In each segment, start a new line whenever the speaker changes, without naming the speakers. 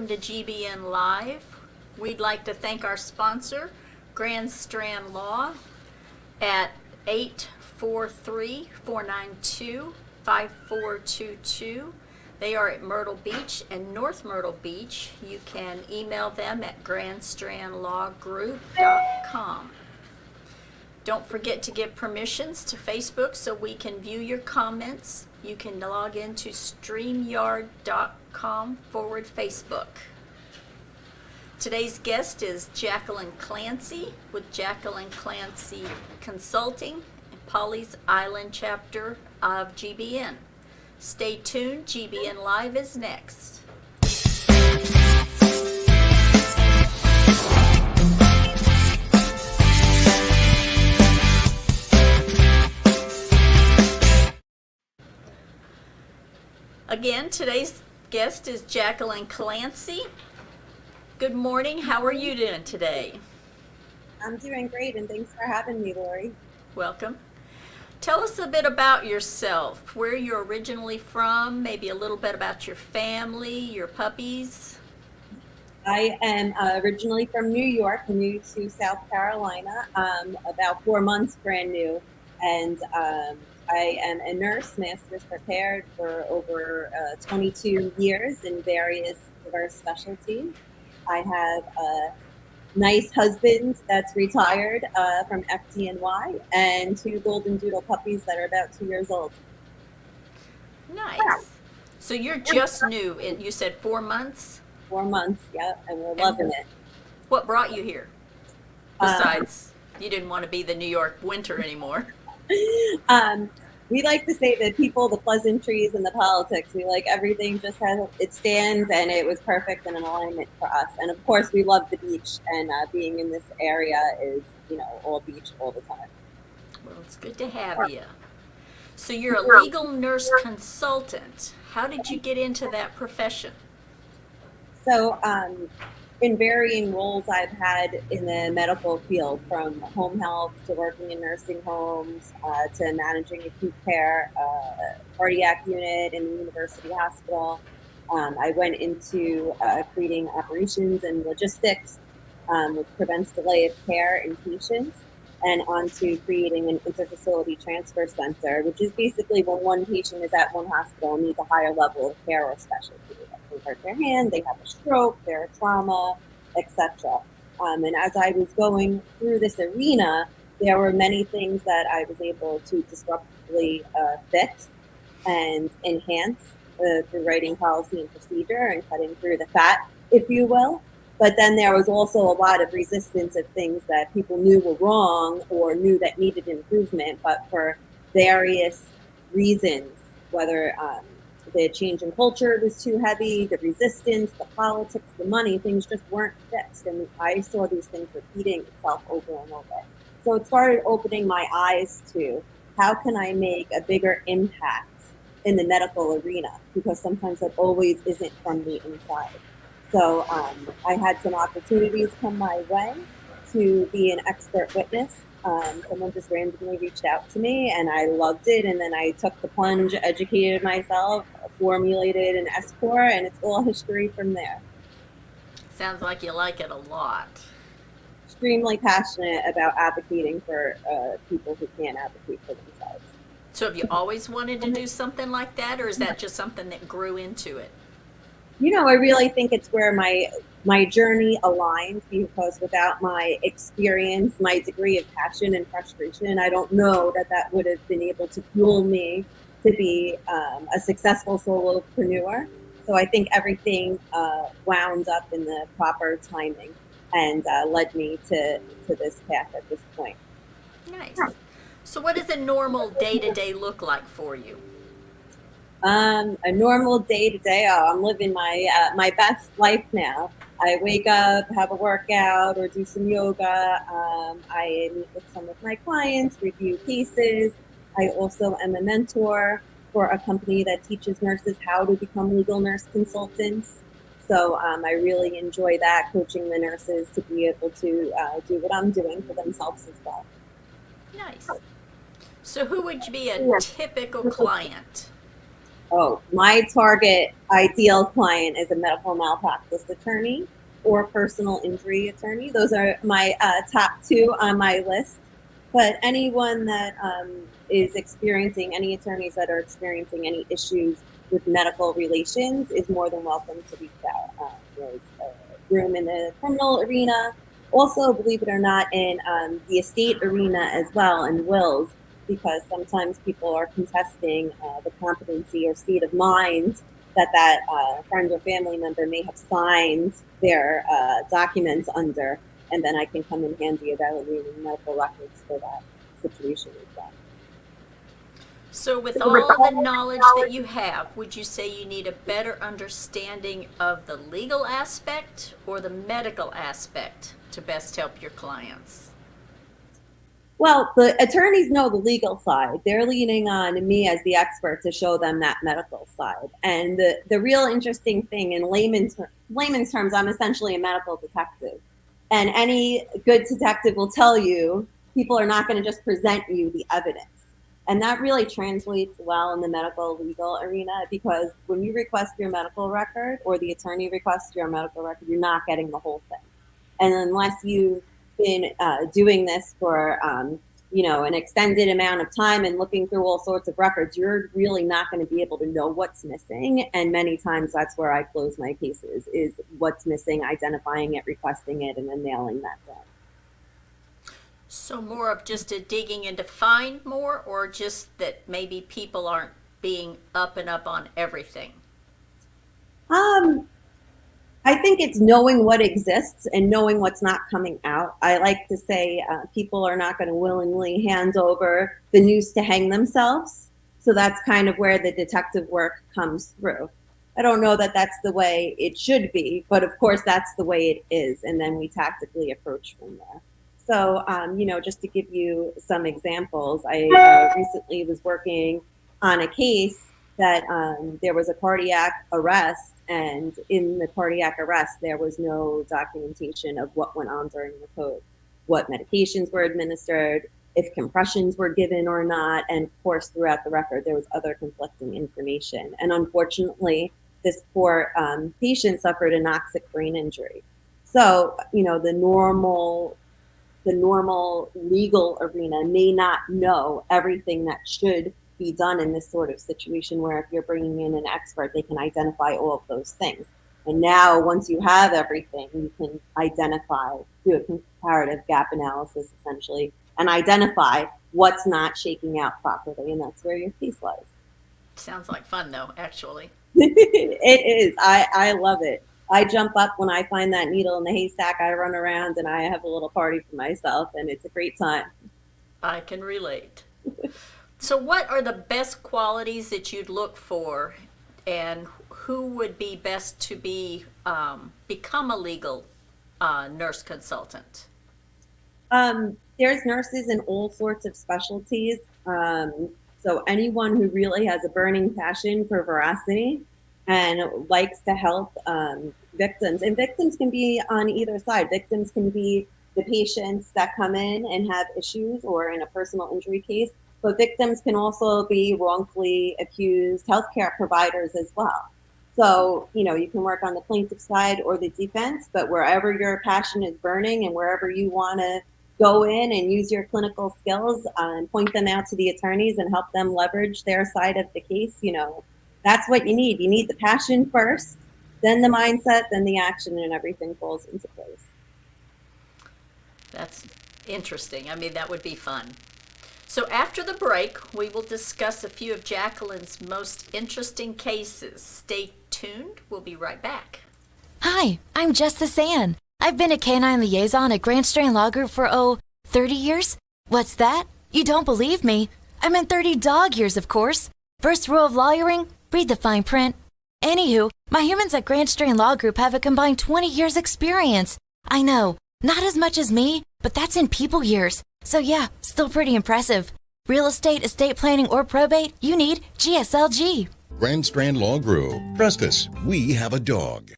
welcome to GBN Live. We'd like to thank our sponsor, Grand Strand Law, at 843-492-5422. They are at Myrtle Beach and North Myrtle Beach. You can email them at grandstrandlawgroup.com. Don't forget to give permissions to Facebook so we can view your comments. You can log into streamyard.com/Facebook. Today's guest is Jacqueline Clancy with Jacqueline Clancy Consulting and Pawleys Island Chapter of GBN. Stay tuned, GBN Live is next. Again, today's guest is Jacqueline Clancy. Good morning. How are you doing today?
I'm doing great, and thanks for having me, Lori.
Welcome. Tell us a bit about yourself, where you're originally from, maybe a little bit about your family, your puppies.
I am originally from New York, new to South Carolina, about 4 months brand new, and I am a nurse, master's prepared for over 22 years in various diverse specialties. I have a nice husband that's retired from FDNY and 2 golden doodle puppies that are about 2 years old.
Nice. So you're just new, and you said 4 months?
4 months, yeah, and we're loving it.
What brought you here? Besides, you didn't want to be the New York winter anymore.
We like to say that people, the pleasantries and the politics, we like everything just has, it stands, and it was perfect and an alignment for us. And of course, we love the beach, and being in this area is, all beach all the time.
Well, it's good to have you. So you're a legal nurse consultant. How did you get into that profession?
So, in varying roles I've had in the medical field, from home health to working in nursing homes to managing acute care, cardiac unit in the university hospital. I went into creating operations and logistics, which prevents delay of care in patients, and onto creating an interfacility transfer center, which is basically when one patient is at one hospital and needs a higher level of care or specialty. They hurt their hand, they have a stroke, they're trauma, etc. And as I was going through this arena, there were many things that I was able to disruptively fix and enhance through writing policy and procedure and cutting through the fat, if you will. But then there was also a lot of resistance of things that people knew were wrong or knew that needed improvement, but for various reasons, whether the change in culture was too heavy, the resistance, the politics, the money, things just weren't fixed. And I saw these things repeating itself over and over. So it started opening my eyes to how can I make a bigger impact in the medical arena, because sometimes it always isn't from the inside. So I had some opportunities come my way to be an expert witness. Someone just randomly reached out to me, and I loved it. And then I took the plunge, educated myself, formulated an S-Corps, and it's all history from there.
Sounds like you like it a lot.
Extremely passionate about advocating for people who can't advocate for themselves.
So have you always wanted to do something like that, or is that just something that grew into it?
I really think it's where my journey aligned, because without my experience, my degree of passion and frustration, I don't know that would have been able to fuel me to be a successful solopreneur. So I think everything wound up in the proper timing and led me to this path at this point.
Nice. So what does a normal day-to-day look like for you?
A normal day-to-day, I'm living my best life now. I wake up, have a workout, or do some yoga. I meet with some of my clients, review cases. I also am a mentor for a company that teaches nurses how to become legal nurse consultants. So I really enjoy that, coaching the nurses to be able to do what I'm doing for themselves as well.
Nice. So who would be a typical client?
Oh, my target ideal client is a medical malpractice attorney or personal injury attorney. Those are my top two on my list. But anyone that is experiencing, any attorneys that are experiencing any issues with medical relations is more than welcome to reach out. There's room in the criminal arena. Also, believe it or not, in the estate arena as well, in wills, because sometimes people are contesting the competency or state of mind that friend or family member may have signed their documents under, and then I can come in handy evaluating medical records for that situation as well.
So with all the knowledge that you have, would you say you need a better understanding of the legal aspect or the medical aspect to best help your clients?
Well, the attorneys know the legal side. They're leaning on me as the expert to show them that medical side. And the real interesting thing in layman's terms, I'm essentially a medical detective. And any good detective will tell you people are not going to just present you the evidence. And that really translates well in the medical legal arena, because when you request your medical record or the attorney requests your medical record, you're not getting the whole thing. And unless you've been doing this for an extended amount of time and looking through all sorts of records, you're really not going to be able to know what's missing. And many times that's where I close my cases, is what's missing, identifying it, requesting it, and then nailing that down.
So more of just a digging in to find more, or just that maybe people aren't being up and up on everything?
I think it's knowing what exists and knowing what's not coming out. I like to say people are not going to willingly hand over the noose to hang themselves. So that's kind of where the detective work comes through. I don't know that that's the way it should be, but of course that's the way it is. And then we tactically approach from there. So, just to give you some examples, I recently was working on a case that there was a cardiac arrest, and in the cardiac arrest, there was no documentation of what went on during the code, what medications were administered, if compressions were given or not, and of course, throughout the record, there was other conflicting information. And unfortunately, this poor patient suffered a noxic brain injury. So, the normal legal arena may not know everything that should be done in this sort of situation, where if you're bringing in an expert, they can identify all of those things. And now, once you have everything, you can do a comparative gap analysis essentially, and identify what's not shaking out properly. And that's where your case lies.
Sounds like fun though, actually.
It is. I love it. I jump up when I find that needle in the haystack. I run around and I have a little party for myself, and it's a great time.
I can relate. So what are the best qualities that you'd look for, and who would be best to become a legal nurse consultant?
There's nurses in all sorts of specialties. So anyone who really has a burning passion for veracity and likes to help victims. And victims can be on either side. Victims can be the patients that come in and have issues, or in a personal injury case, but victims can also be wrongfully accused healthcare providers as well. So, you can work on the plaintiff side or the defense, but wherever your passion is burning and wherever you want to go in and use your clinical skills and point them out to the attorneys and help them leverage their side of the case, that's what you need. You need the passion first, then the mindset, then the action, and everything falls into place.
That's interesting. I mean, that would be fun. So after the break, we will discuss a few of Jacqueline's most interesting cases. Stay tuned. We'll be right back.
Hi, I'm Justice Ann. I've been a canine liaison at Grand Strand Law Group for, 30 years? What's that? You don't believe me? I meant 30 dog years, of course. First rule of lawyering, read the fine print. Anywho, my humans at Grand Strand Law Group have a combined 20 years experience. I know, not as much as me, but that's in people years. So yeah, still pretty impressive. Real estate, estate planning, or probate, you need GSLG.
Grand Strand Law Group. Trust us, we have a dog.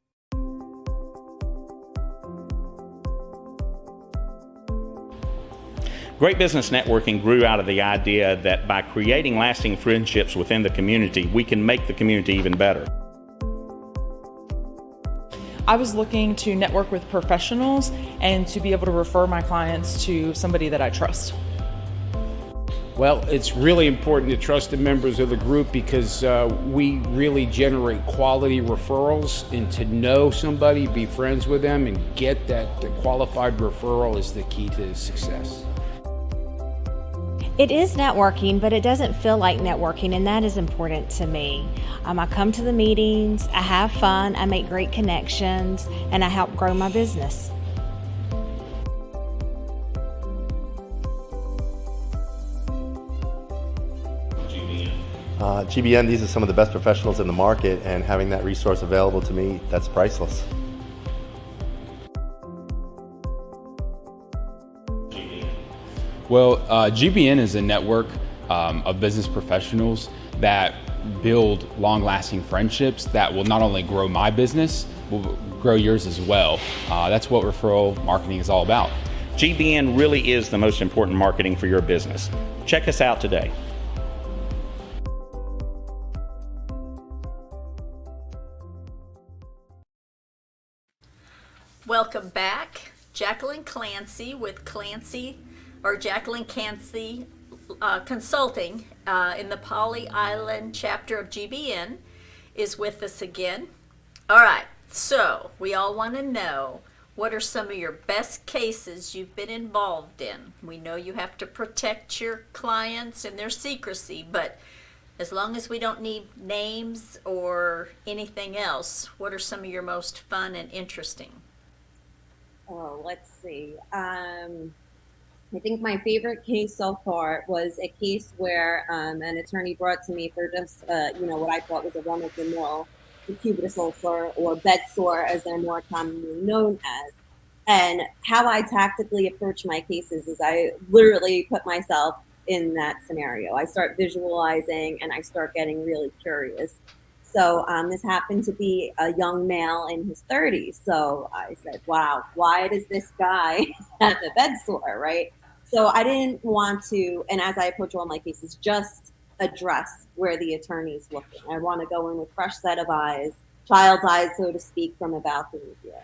Great business networking grew out of the idea that by creating lasting friendships within the community, we can make the community even better.
I was looking to network with professionals and to be able to refer my clients to somebody that I trust.
Well, it's really important to trust the members of the group because we really generate quality referrals, and to know somebody, be friends with them, and get that qualified referral is the key to success.
It is networking, but it doesn't feel like networking, and that is important to me. I come to the meetings, I have fun, I make great connections, and I help grow my business.
GBN, these are some of the best professionals in the market, and having that resource available to me, that's priceless.
Well, GBN is a network of business professionals that build long-lasting friendships that will not only grow my business, will grow yours as well. That's what referral marketing is all about.
GBN really is the most important marketing for your business. Check us out today.
Welcome back. Jacqueline Clancy with Jacqueline Clancy Consulting in the Pawleys Island Chapter of GBN is with us again. All right, so we all want to know, what are some of your best cases you've been involved in? We know you have to protect your clients and their secrecy, but as long as we don't need names or anything else, what are some of your most fun and interesting?
Oh, let's see. I think my favorite case so far was a case where an attorney brought to me for just, what I thought was a run-of-the-mill cubitus ulcer, or bed sore as they're more commonly known as. And how I tactically approach my cases is I literally put myself in that scenario. I start visualizing and I start getting really curious. So this happened to be a young male in his 30s. So I said, wow, why does this guy have a bed sore, right? So I didn't want to, and as I approach all my cases, just address where the attorney's looking. I want to go in with fresh set of eyes, child's eyes, so to speak, from a balcony view.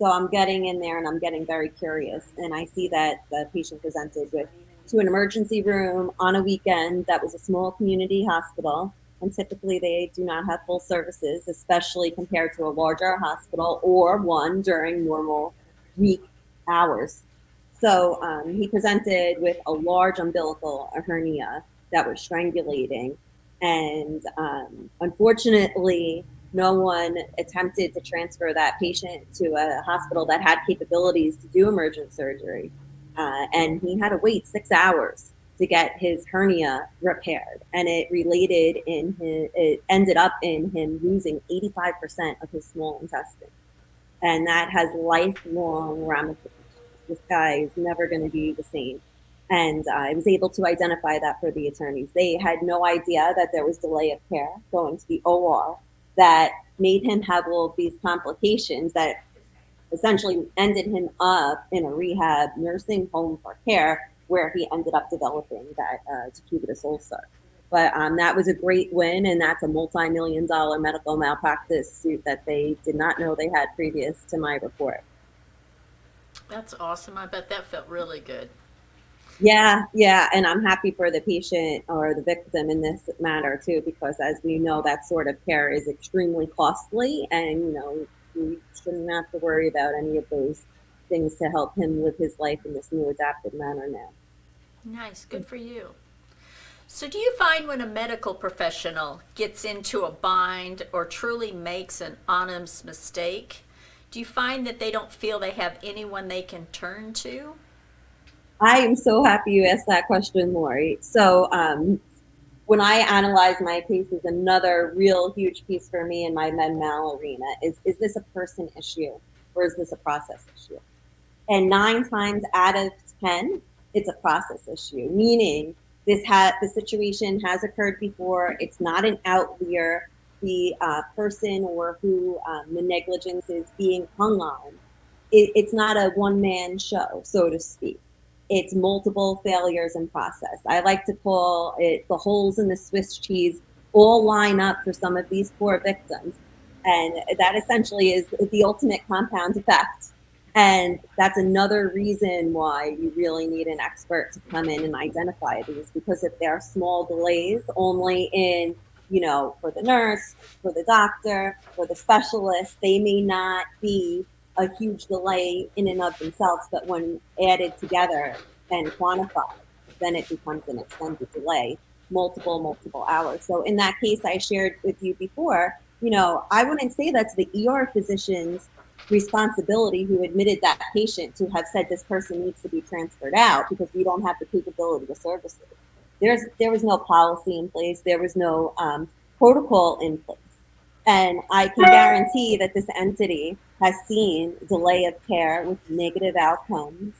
So I'm getting in there and I'm getting very curious. And I see that the patient presented to an emergency room on a weekend that was a small community hospital. And typically they do not have full services, especially compared to a larger hospital or one during normal week hours. So he presented with a large umbilical hernia that was strangulating. And unfortunately, no one attempted to transfer that patient to a hospital that had capabilities to do emergent surgery. And he had to wait 6 hours to get his hernia repaired. And it ended up in him losing 85% of his small intestine. And that has lifelong ramifications. This guy is never going to be the same. And I was able to identify that for the attorneys. They had no idea that there was delay of care going to the OR that made him have all of these complications that essentially ended him up in a rehab nursing home for care, where he ended up developing that decubitus ulcer. But that was a great win, and that's a multi-million-dollar medical malpractice suit that they did not know they had previous to my report.
That's awesome. I bet that felt really good.
Yeah, and I'm happy for the patient or the victim in this matter too, because as we know, that sort of care is extremely costly, and we shouldn't have to worry about any of those things to help him live his life in this new adapted manner now.
Nice, good for you. So do you find when a medical professional gets into a bind or truly makes an honest mistake, do you find that they don't feel they have anyone they can turn to?
I am so happy you asked that question, Lori. So when I analyze my cases, another real huge piece for me in my med-mal arena is this a person issue or is this a process issue? And 9 times out of 10, it's a process issue, meaning the situation has occurred before. It's not an outlier. The person or who the negligence is being hung on, it's not a one-man show, so to speak. it's multiple failures in process. I like to call it the holes in the Swiss cheese all line up for some of these poor victims. And that essentially is the ultimate compound effect. And that's another reason why you really need an expert to come in and identify these, because if there are small delays only in, for the nurse, for the doctor, for the specialist, they may not be a huge delay in and of themselves, but when added together and quantified, then it becomes an extended delay, multiple hours. So in that case I shared with you before, I wouldn't say that's the ER physician's responsibility who admitted that patient to have said this person needs to be transferred out because we don't have the capability to service it. There was no policy in place. There was no protocol in place. And I can guarantee that this entity has seen delay of care with negative outcomes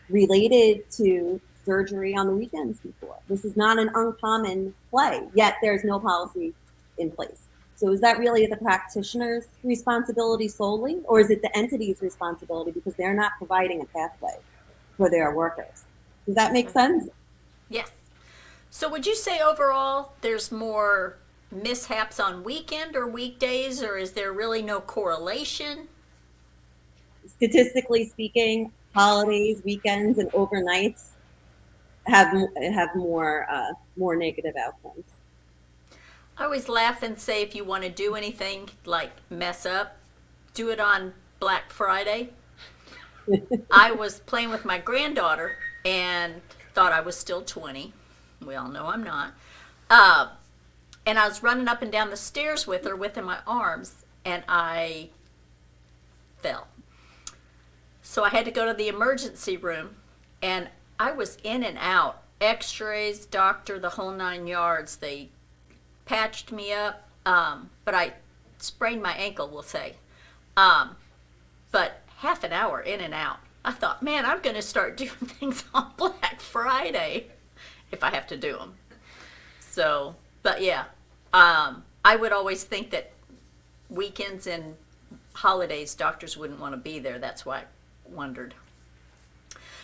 related to surgery on the weekends before. This is not an uncommon play, yet there's no policy in place. So is that really the practitioner's responsibility solely, or is it the entity's responsibility because they're not providing a pathway for their workers? Does that make sense?
Yes. So would you say overall there's more mishaps on weekend or weekdays, or is there really no correlation?
Statistically speaking, holidays, weekends, and overnights have more negative outcomes.
I always laugh and say if you want to do anything like mess up, do it on Black Friday. I was playing with my granddaughter and thought I was still 20. We all know I'm not. And I was running up and down the stairs with her within my arms, and I fell. So I had to go to the emergency room, and I was in and out. X-rays, doctor, the whole 9 yards. They patched me up, but I sprained my ankle, we'll say. But half an hour in and out. I thought, man, I'm going to start doing things on Black Friday if I have to do them. So, but yeah, I would always think that weekends and holidays, doctors wouldn't want to be there. That's why I wondered.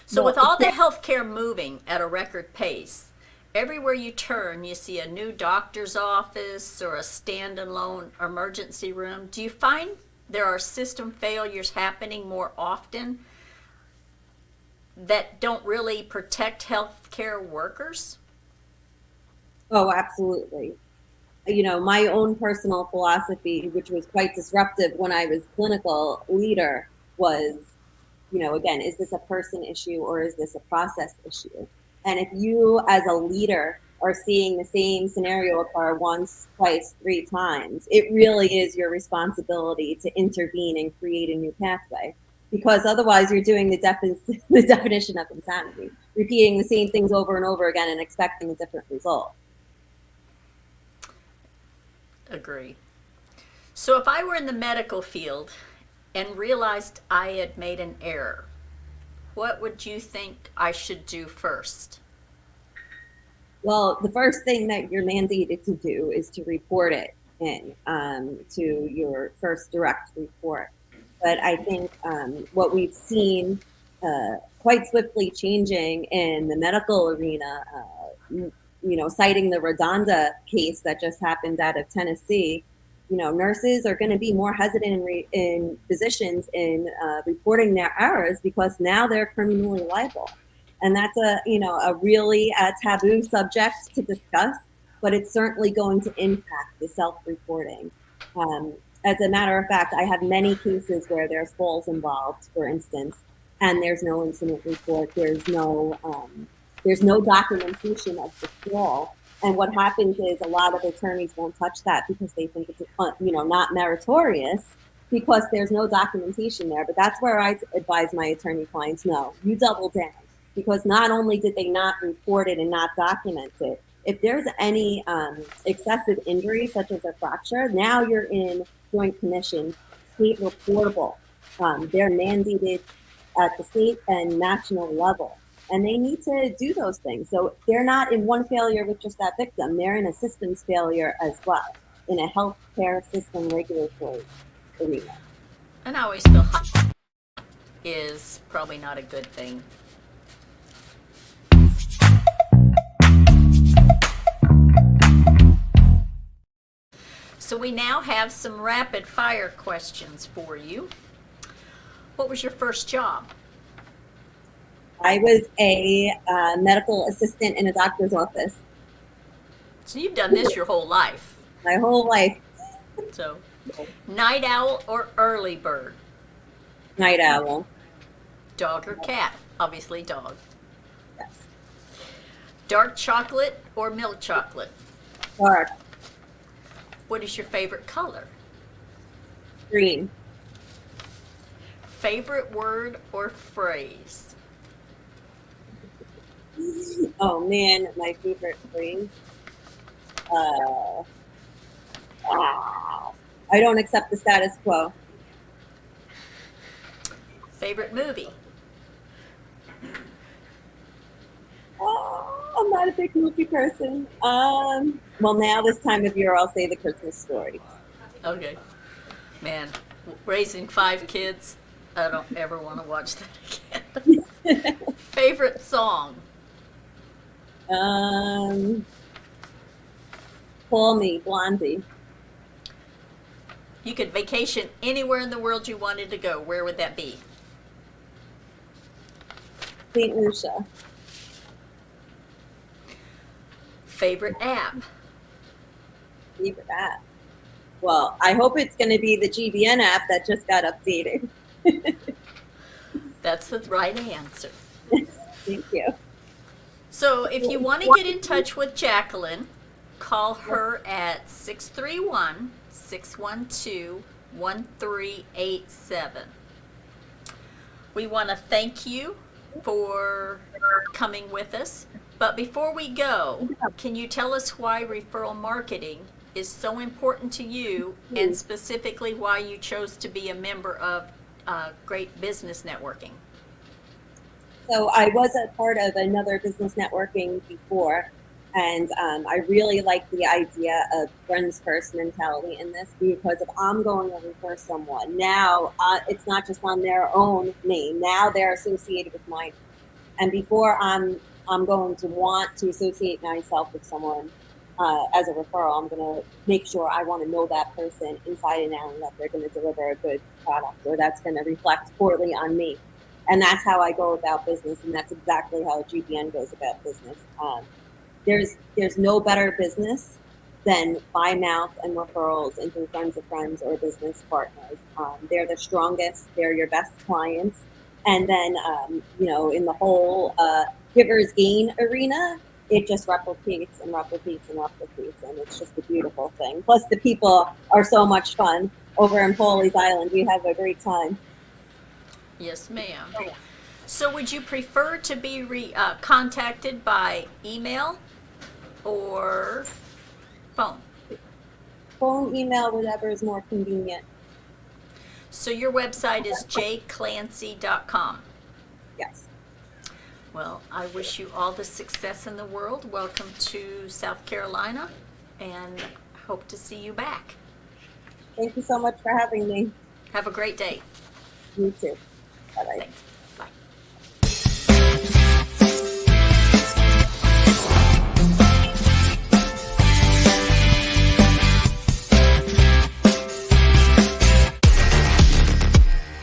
So with all the healthcare moving at a record pace, everywhere you turn, you see a new doctor's office or a standalone emergency room. Do you find there are system failures happening more often that don't really protect healthcare workers?
Oh, absolutely. My own personal philosophy, which was quite disruptive when I was clinical leader, was, again, is this a person issue or is this a process issue? And if you as a leader are seeing the same scenario occur once, twice, 3 times, it really is your responsibility to intervene and create a new pathway, because otherwise you're doing the definition of insanity, repeating the same things over and over again and expecting a different result.
Agree. So if I were in the medical field and realized I had made an error, what would you think I should do first?
Well, the first thing that you're mandated to do is to report it in to your first direct report. But I think what we've seen quite swiftly changing in the medical arena, citing the Redonda case that just happened out of Tennessee, nurses are going to be more hesitant in physicians in reporting their errors because now they're criminally liable. And that's a really taboo subject to discuss, but it's certainly going to impact the self-reporting. As a matter of fact, I have many cases where there's falls involved, for instance, and there's no incident report. There's no documentation of the fall. And what happens is a lot of attorneys won't touch that because they think it's not meritorious because there's no documentation there. But that's where I advise my attorney clients, no, you double down, because not only did they not report it and not document it, if there's any excessive injury, such as a fracture, now you're in joint commission, state reportable. They're mandated at the state and national level. And they need to do those things. So they're not in one failure with just that victim. They're in a systems failure as well, in a healthcare system regulatory arena.
And I always feel is probably not a good thing. So we now have some rapid fire questions for you. What was your first job?
I was a medical assistant in a doctor's office
So you've done this your whole life.
my whole life.
So, night owl or early bird?
Night owl.
Dog or cat? Obviously dog.
Yes.
Dark chocolate or milk chocolate?
Dark.
What is your favorite color?
Green.
Favorite word or phrase?
Oh man, my favorite phrase. I don't accept the status quo.
Favorite movie?
I'm not a big movie person. Well, now this time of year, I'll say The Christmas Story.
Okay. Man, raising 5 kids, I don't ever want to watch that again. Favorite song?
Call Me, Blondie.
You could vacation anywhere in the world you wanted to go. Where would that be?
St. Lucia.
Favorite app?
Favorite app. Well, I hope it's going to be the GBN app that just got updated.
That's the right answer.
Thank you.
So if you want to get in touch with Jacqueline, call her at 631-612-1387. We want to thank you for coming with us. But before we go, can you tell us why referral marketing is so important to you, and specifically why you chose to be a member of Great Business Networking?
So I was a part of another business networking before, and I really like the idea of friends first mentality in this, because if I'm going to refer someone, now it's not just on their own name. Now they're associated with mine. And before I'm going to want to associate myself with someone as a referral, I'm going to make sure I want to know that person inside and out, and that they're going to deliver a good product, or that's going to reflect poorly on me. And that's how I go about business, and that's exactly how GBN goes about business. There's no better business than by mouth and referrals and through friends of friends or business partners. They're the strongest. They're your best clients. And then, in the whole giver's gain arena, it just replicates and replicates and replicates, and it's just a beautiful thing. Plus, the people are so much fun over in Pawleys Island. We have a great time.
Yes, ma'am. So would you prefer to be contacted by email or phone?
Phone, email, whatever is more convenient.
So your website is jclancy.com.
Yes.
Well, I wish you all the success in the world. Welcome to South Carolina, and hope to see you back.
Thank you so much for having me.
Have a great day.
You too. Bye-bye.
Thanks.